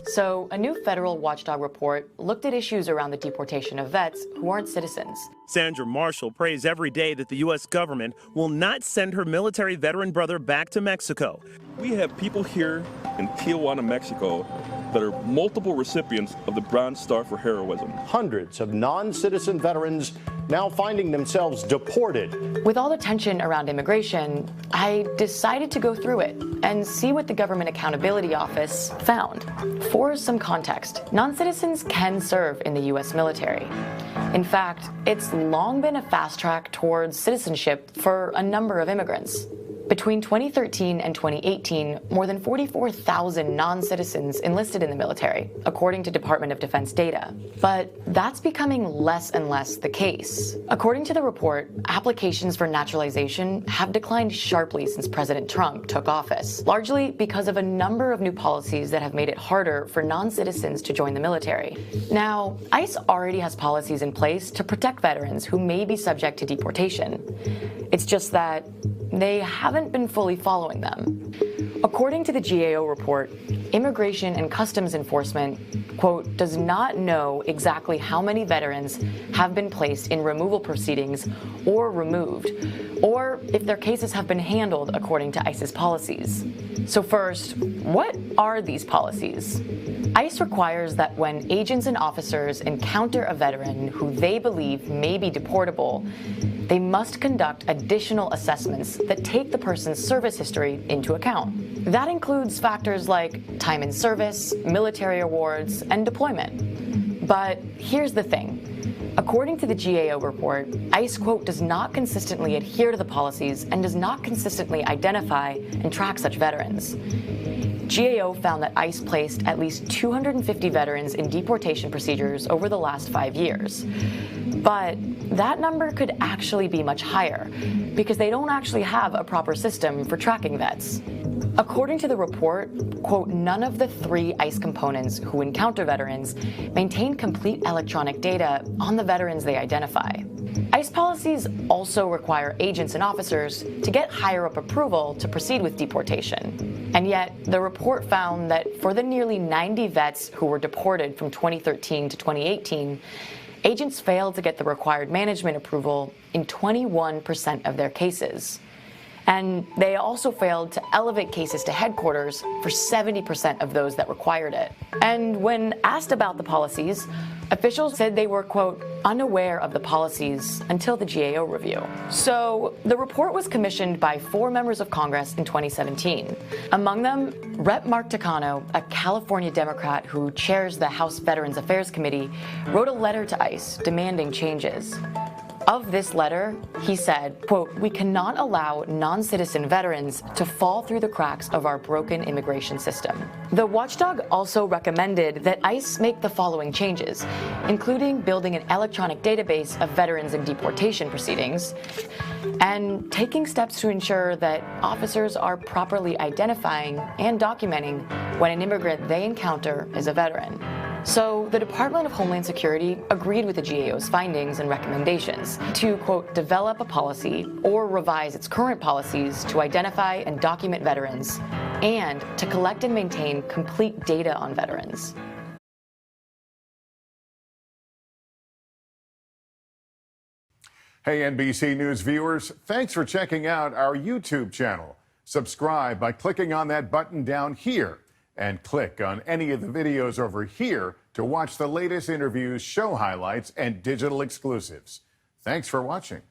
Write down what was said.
So, a new federal watchdog report looked at issues around the deportation of vets who aren't citizens. Sandra Marshall prays every day that the U.S. government will not send her military veteran brother back to Mexico. We have people here in Tijuana, Mexico, that are multiple recipients of the Bronze Star for heroism. Hundreds of non-citizen veterans now finding themselves deported. With all the tension around immigration, I decided to go through it and see what the Government Accountability Office found. For some context, non-citizens can serve in the U.S. military. In fact, it's long been a fast track towards citizenship for a number of immigrants. Between 2013 and 2018, more than 44,000 non-citizens enlisted in the military, according to Department of Defense data. But that's becoming less and less the case. According to the report, applications for naturalization have declined sharply since President Trump took office, largely because of a number of new policies that have made it harder for non-citizens to join the military. Now, ICE already has policies in place to protect veterans who may be subject to deportation. It's just that they haven't been fully following them. According to the GAO report, Immigration and Customs Enforcement, quote, does not know exactly how many veterans have been placed in removal proceedings or removed, or if their cases have been handled according to ICE's policies. So first, what are these policies? ICE requires that when agents and officers encounter a veteran who they believe may be deportable, they must conduct additional assessments that take the person's service history into account. That includes factors like time in service, military awards, and deployment. But here's the thing. According to the GAO report, ICE, quote, does not consistently adhere to the policies and does not consistently identify and track such veterans. GAO found that ICE placed at least 250 veterans in deportation procedures over the last 5 years. But that number could actually be much higher because they don't actually have a proper system for tracking vets. According to the report, quote, none of the 3 ICE components who encounter veterans maintain complete electronic data on the veterans they identify. ICE policies also require agents and officers to get higher-up approval to proceed with deportation. And yet, the report found that for the nearly 90 vets who were deported from 2013 to 2018, agents failed to get the required management approval in 21% of their cases. And they also failed to elevate cases to headquarters for 70% of those that required it. And when asked about the policies, officials said they were, quote, unaware of the policies until the GAO review. So the report was commissioned by 4 members of Congress in 2017. Among them, Rep. Mark Takano, a California Democrat who chairs the House Veterans Affairs Committee, wrote a letter to ICE demanding changes. Of this letter, he said, quote, we cannot allow non-citizen veterans to fall through the cracks of our broken immigration system. The watchdog also recommended that ICE make the following changes, including building an electronic database of veterans in deportation proceedings, and taking steps to ensure that officers are properly identifying and documenting when an immigrant they encounter is a veteran. So the Department of Homeland Security agreed with the GAO's findings and recommendations to, quote, develop a policy or revise its current policies to identify and document veterans and to collect and maintain complete data on veterans. Hey, NBC News viewers, thanks for checking out our YouTube channel. Subscribe by clicking on that button down here. And click on any of the videos over here to watch the latest interviews, show highlights, and digital exclusives. Thanks for watching.